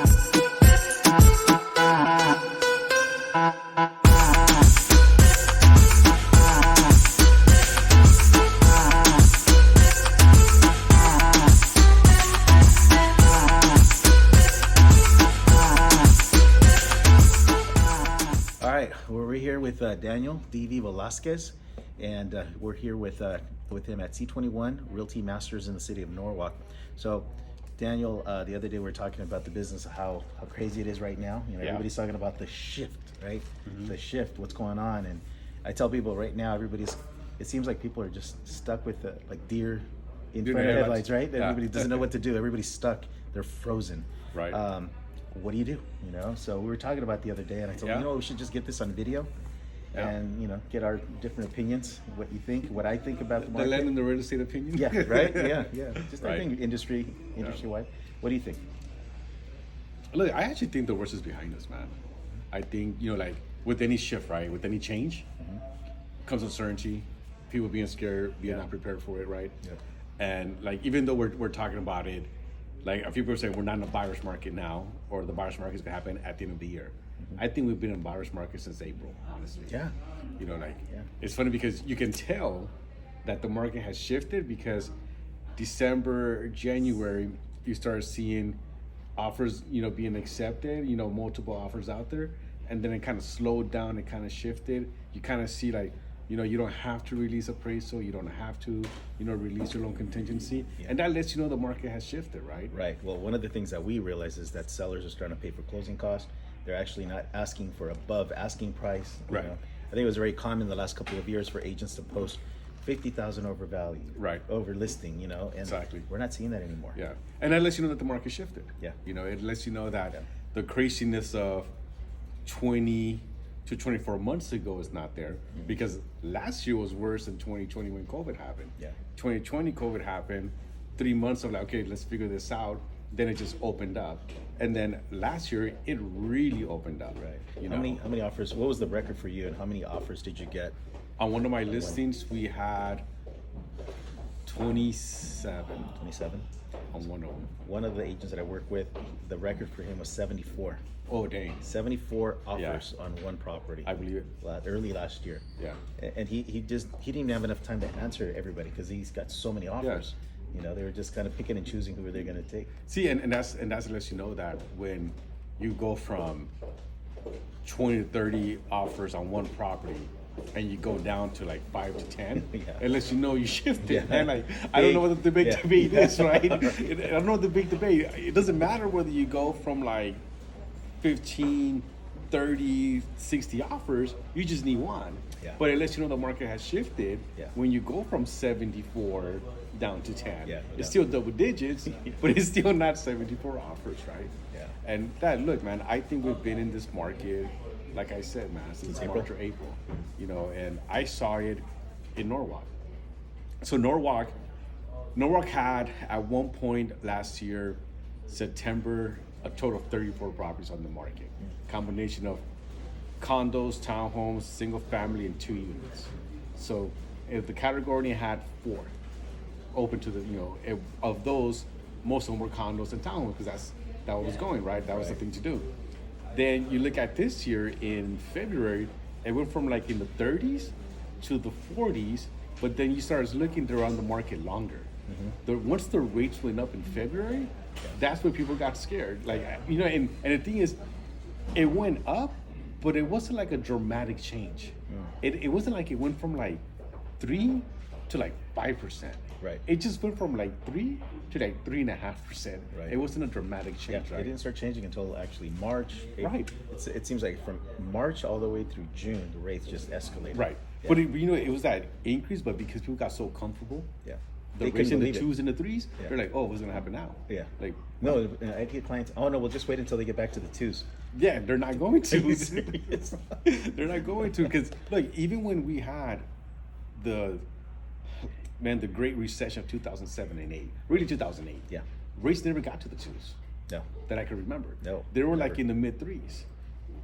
We're here with Daniel Velasquez, and we're here with him at C21 Realty Masters in the city of Norwalk. So, Daniel, the other day we were talking about the business, how crazy it is right now. You know, everybody's talking about the shift, right? Mm-hmm. The shift, what's going on, and I tell people right now, it seems like people are just stuck with like deer in front of headlights, right? Yeah. Everybody doesn't know what to do. Everybody's stuck. They're frozen. Right. What do you do? You know, so we were talking about the other day, and I told you know, we should just get this on video, and you know, get our different opinions. What you think? What I think about the market. The land and the real estate opinion. Yeah. Right. Yeah. Just I think industry wide. What do you think? Look, I actually think the worst is behind us, man. I think, you know, like with any shift, right? With any change, comes uncertainty. People being scared, being not prepared for it, right? Yeah. And like, even though we're talking about it, like a few people are saying we're not in a buyer's market now, or the buyer's market is gonna happen at the end of the year. I think we've been in a buyer's market since April, honestly. Yeah. You know, like it's funny because you can tell that the market has shifted because December, January, you start seeing offers, you know, being accepted, you know, multiple offers out there, and then it kind of slowed down, it kind of shifted. You kind of see like, you know, you don't have to release appraisal, you don't have to, you know, release your loan contingency, and that lets you know the market has shifted, right? Right. Well, one of the things that we realize is that sellers are starting to pay for closing costs. They're actually not asking for above asking price. Right. You know? I think it was very common the last couple of years for agents to post 50,000 over value, right, over listing, you know, and exactly. We're not seeing that anymore. Yeah, and that lets you know that the market shifted. Yeah. You know, it lets you know that the craziness of 20 to 24 months ago is not there, because last year was worse than 2020 when COVID happened. Yeah. 2020 COVID happened, 3 months of like, okay, let's figure this out. Then it just opened up, and then last year it really opened up. Right. You how know, how many offers? What was the record for you, and how many offers did you get? On one of my listings, we had 27. 27? On one of them. One of the agents that I work with, the record for him was 74. Oh, dang. 74 offers on one property. I believe it. Early last year. Yeah. And he didn't even have enough time to answer everybody because he's got so many offers. You know, they were just kind of picking and choosing who they're going to take. See, and that's lets you know that when you go from 20 to 30 offers on one property, and you go down to like 5 to 10, it lets you know you shifted. And like, I don't know what the big debate is, right? I don't know what the big debate. It doesn't matter whether you go from like 15, 30, 60 offers, you just need one. Yeah. But it lets you know the market has shifted when you go from 74 down to 10. It's still double digits, but it's still not 74 offers, right? Yeah. And that, look, man, I think we've been in this market, like I said, man, since March or April, you know, and I saw it in Norwalk. So Norwalk had at one point last year, September, a total of 34 properties on the market, combination of condos, townhomes, single family, and 2 units. So if the category had 4 open to the, you know, of those, most of them were condos and townhomes, because that was going, right? That was the thing to do. Then you look at this year in February, it went from like in the 30s to the 40s, but then you start looking, they're on the market longer. Once the rates went up in February, that's when people got scared. Like, you know, and the thing is, it went up, but it wasn't like a dramatic change. It wasn't like it went from like 3 to like 5%. Right. It just went from like 3 to like 3.5%. Right. It wasn't a dramatic change, right? It didn't start changing until actually March. Right. It seems like from March all the way through June, the rates just escalated. Right. Yeah. But you know, it was that increase, but because people got so comfortable. Yeah. The rates in the 2s and the 3s, they're like, oh, what's gonna happen now? Yeah. Like, no, I get clients. Oh no, we'll just wait until they get back to the 2s. Yeah, they're not going to. They're not going to, because look, even when we had the Great Recession of 2007 and 8, really 2008. Yeah. Rates never got to the 2s. No. That I can remember. No. They were like in the mid 3s,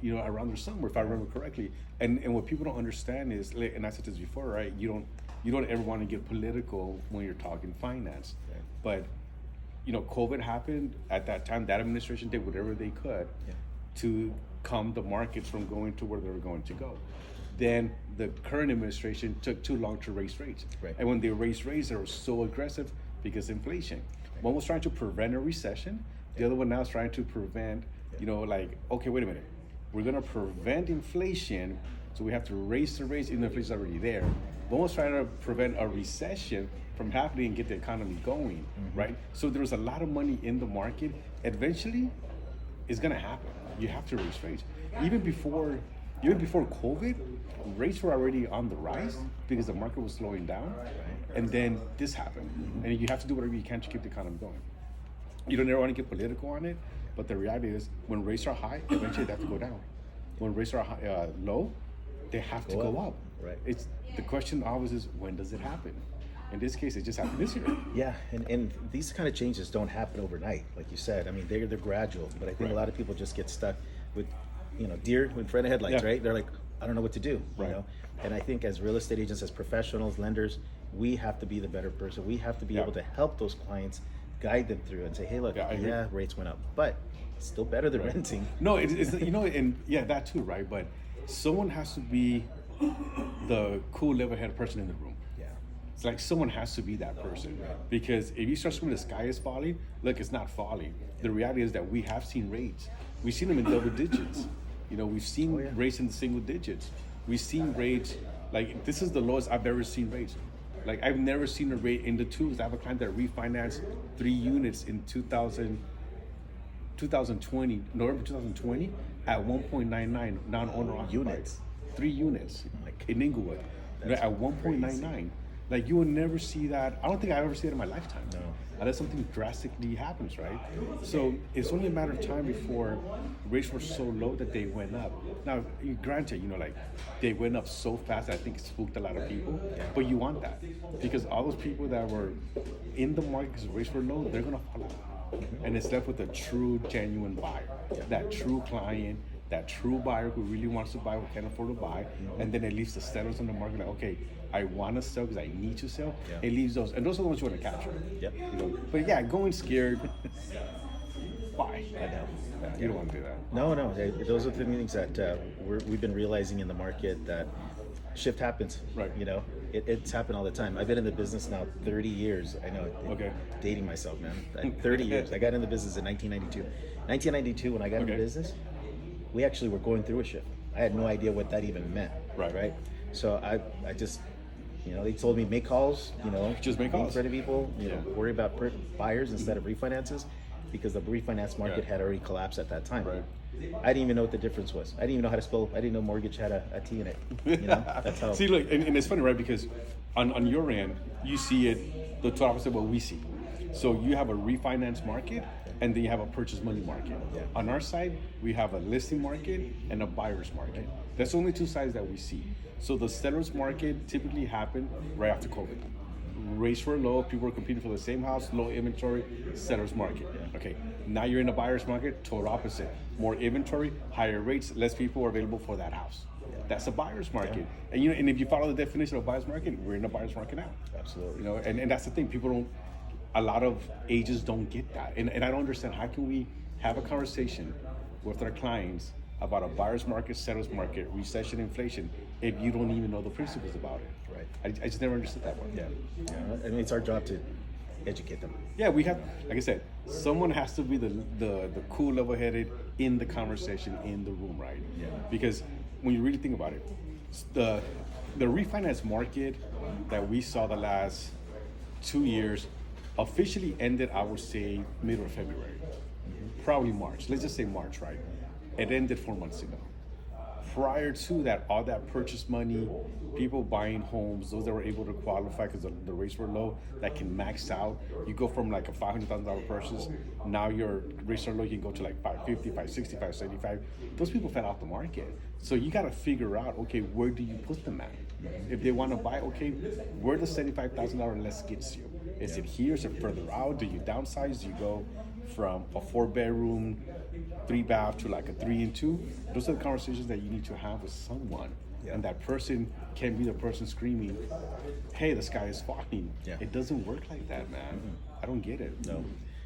you know, around there somewhere, if I remember correctly. And what people don't understand is, and I said this before, right? You don't ever want to get political when you're talking finance, but COVID happened at that time. That administration did whatever they could to calm the markets from going to where they were going to go. Then the current administration took too long to raise rates. Right. And when they raised rates, they were so aggressive because inflation. One was trying to prevent a recession. The other one now is trying to prevent, okay, wait a minute. We're going to prevent inflation, so we have to raise the rates even though inflation's already there. One was trying to prevent a recession from happening and get the economy going, right? So there was a lot of money in the market. Eventually, it's going to happen. You have to raise rates. Even before COVID, rates were already on the rise because the market was slowing down. And then this happened. And you have to do whatever you can to keep the economy going. You don't ever want to get political on it, but the reality is when rates are high, eventually they have to go down. When rates are high, low, they have to go up. Right. It's the question always is, when does it happen? In this case, it just happened this year. Yeah, and these kind of changes don't happen overnight, like you said. I mean, they're gradual, but I think a lot of people just get stuck with, deer in front of headlights, right? They're like, I don't know what to do, And I think as real estate agents, as professionals, lenders, we have to be the better person. We have to be able to help those clients, guide them through, and say, hey, look, rates went up, but it's still better than renting. No, it's and that too, right? But someone has to be the cool, level-headed person in the room. It's like someone has to be that person, because if you start screaming the sky is falling, look, it's not falling. The reality is that we have seen rates. We've seen them in double digits. We've seen rates in the single digits. We've seen rates, like this is the lowest I've ever seen rates. Like I've never seen a rate in the twos. I have a client that refinanced 3 units in 2020, November 2020 at 1.99 non-owner occupied. Units. 3 units in Inglewood at 1.99. Like you will never see that. I don't think I've ever seen it in my lifetime. No. Unless something drastically happens, right? So it's only a matter of time before rates were so low that they went up. Now, granted, they went up so fast that I think it spooked a lot of people. But you want that, because all those people that were in the market because rates were low, they're gonna fall out. And it's left with a true, genuine buyer, that true client, that true buyer who really wants to buy, who can't afford to buy, and then it leaves the sellers on the market like, okay, I want to sell because I need to sell. It leaves those, and those are the ones you want to capture. But going scared, why? I know. You don't want to do that. No, those are the things that we've been realizing in the market, that shift happens. Right. It's happened all the time. I've been in the business now 30 years. I know. Okay. Dating myself, man. 30 years. I got in the business in 1992. 1992, when I got in the business, we actually were going through a shift. I had no idea what that even meant. Right. So I just, they told me make calls. Just make calls. In front of people. Worry about buyers instead of refinances, because the refinance market had already collapsed at that time. Right. I didn't even know what the difference was. I didn't even know how to spell. I didn't know mortgage had a T in it. That's how. See, look, and it's funny, right? Because on your end, you see it the total opposite of what we see. So you have a refinance market, and then you have a purchase money market. On our side, we have a listing market and a buyer's market. That's the only two sides that we see. So the seller's market typically happened right after COVID. Rates were low, people were competing for the same house, low inventory, seller's market. Okay, now you're in the buyer's market, total opposite. More inventory, higher rates, less people are available for that house. That's a buyer's market. And and if you follow the definition of buyer's market, we're in a buyer's market now. Absolutely. And that's the thing, a lot of agents don't get that. And I don't understand, how can we have a conversation with our clients about a buyer's market, seller's market, recession, inflation, if you don't even know the principles about it? Right. I just never understood that one. Yeah. I mean, it's our job to educate them. Yeah, we have, like I said, someone has to be the cool, level-headed in the conversation, in the room, right? Yeah. Because when you really think about it, the refinance market that we saw the last 2 years officially ended, I would say, middle of February. Probably March. Let's just say March, right? It ended 4 months ago. Prior to that, all that purchase money, people buying homes, those that were able to qualify because the rates were low, that can max out. You go from like a $500,000 purchase, now your rates are low, you can go to like 550, 560, 575. Those people fell off the market. So you got to figure out, okay, where do you put them at? If they want to buy, okay, where does $75,000 less gets you? Is it here? Is it further out? Do you downsize? Do you go from a 4-bedroom, 3-bath to like a 3 and 2? Those are the conversations that you need to have with someone. And that person can be the person screaming, hey, the sky is falling. It doesn't work like that, man. I don't get it. No.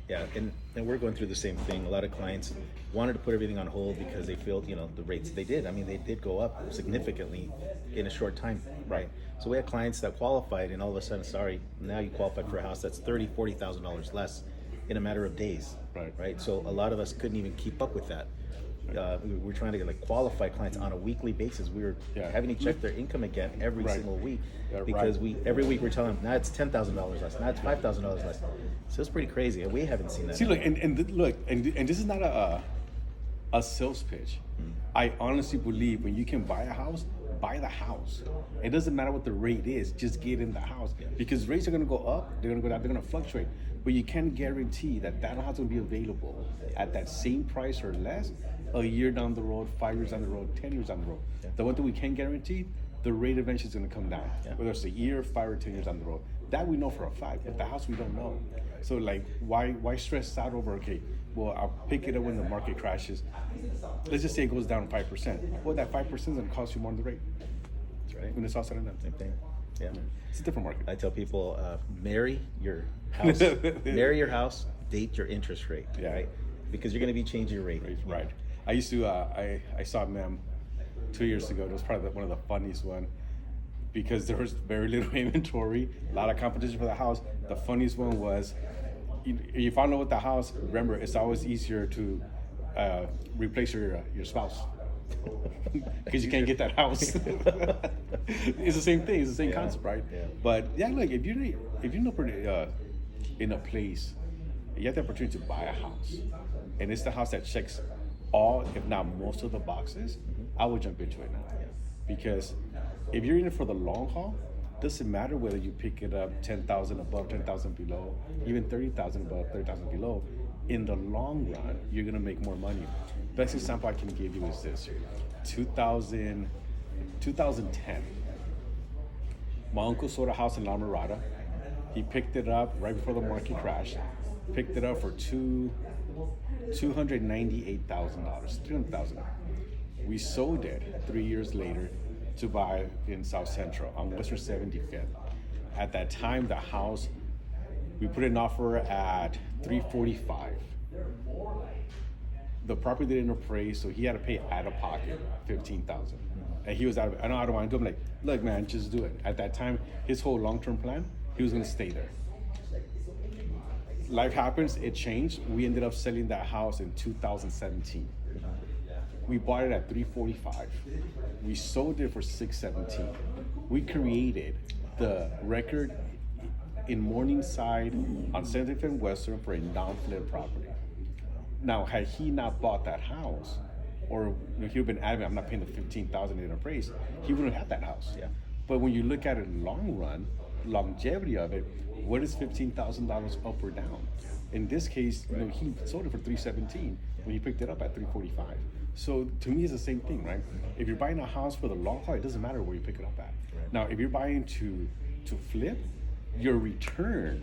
Yeah, and we're going through the same thing. A lot of clients wanted to put everything on hold because they feel, the rates they did. I mean, they did go up significantly in a short time, right? So we had clients that qualified, and all of a sudden, sorry, now you qualified for a house that's $30,000-$40,000 less in a matter of days, right? So a lot of us couldn't even keep up with that. We were trying to qualify clients on a weekly basis. We were having to check their income again every single week because every week we're telling them now it's $10,000 less, now it's $5,000 less. So it's pretty crazy, and we haven't seen that. See, look, and this is not a sales pitch. I honestly believe when you can buy a house, buy the house. It doesn't matter what the rate is, just get in the house because rates are going to go up, they're going to go down, they're going to fluctuate. But you can't guarantee that house will be available at that same price or less a year down the road, 5 years down the road, 10 years down the road. The one thing we can guarantee, the rate eventually is going to come down, whether it's a year, 5 or 10 years down the road. That we know for a fact, but the house we don't know. So why stress out over, okay, well, I'll pick it up when the market crashes. Let's just say it goes down 5%. Well, that 5% is going to cost you more than the rate. That's right. When it's all said and done. Same thing. Yeah. It's a different market. I tell people, marry your house, marry your house, date your interest rate, right? Because you're going to be changing your rate. Right. I used to, I saw a meme 2 years ago. It was probably one of the funniest one because there was very little inventory, a lot of competition for the house. The funniest one was, if you fall in love with the house, remember, it's always easier to replace your spouse because you can't get that house. It's the same thing. It's the same concept, right? Yeah. But yeah, look, if you're in a place, you have the opportunity to buy a house, and it's the house that checks all, if not most of the boxes, I would jump into it now. Because if you're in it for the long haul, doesn't matter whether you pick it up 10,000 above, 10,000 below, even 30,000 above, 30,000 below. In the long run, you're gonna make more money. Best example I can give you is this: 2010. My uncle sold a house in La Mirada. He picked it up right before the market crashed. Picked it up for $298,000, $300,000. We sold it 3 years later to buy in South Central on Western 75th. At that time, the house, we put an offer at $345. The property didn't appraise, so he had to pay out of pocket $15,000. And he was out of it. I don't want to do it. I'm like, look, man, just do it. At that time, his whole long-term plan, he was going to stay there. Life happens, it changed. We ended up selling that house in 2017. We bought it at $345. We sold it for $617. We created the record in Morningside on 75th and Western for a non-flip property. Now, had he not bought that house, or he would have been adamant, I'm not paying the $15,000 in appraise, he wouldn't have had that house. Yeah. But when you look at it long run, longevity of it, what is $15,000 up or down? In this case, he sold it for $317 when he picked it up at $345. So to me, it's the same thing, right? If you're buying a house for the long haul, it doesn't matter where you pick it up at. Right. Now, if you're buying to flip, your return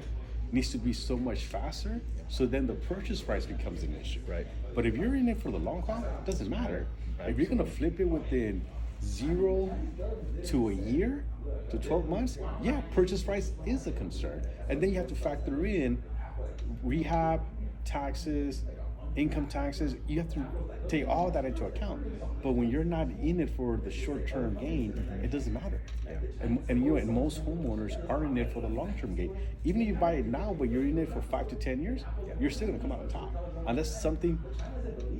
needs to be so much faster, so then the purchase price becomes an issue. Right. But if you're in it for the long haul, it doesn't matter. Right. If you're gonna flip it within 0 to a year to 12 months, yeah, purchase price is a concern. And then you have to factor in rehab, taxes, income taxes. You have to take all that into account. But when you're not in it for the short-term gain, it doesn't matter. And most homeowners are in it for the long-term gain. Even if you buy it now, but you're in it for 5 to 10 years, you're still gonna come out on top. Unless something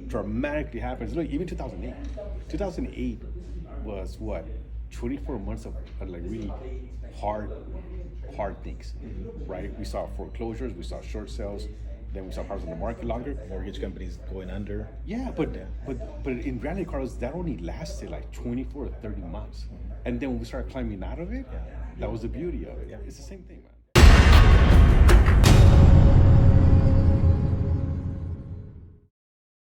dramatically happens. Look, even 2008. 2008 was what? 24 months of really hard things, right? We saw foreclosures, we saw short sales, then we saw cars on the market longer. Mortgage companies going under. Yeah, but in reality, Carlos, that only lasted like 24 to 30 months. And then when we started climbing out of it, that was the beauty of it. It's the same thing, man.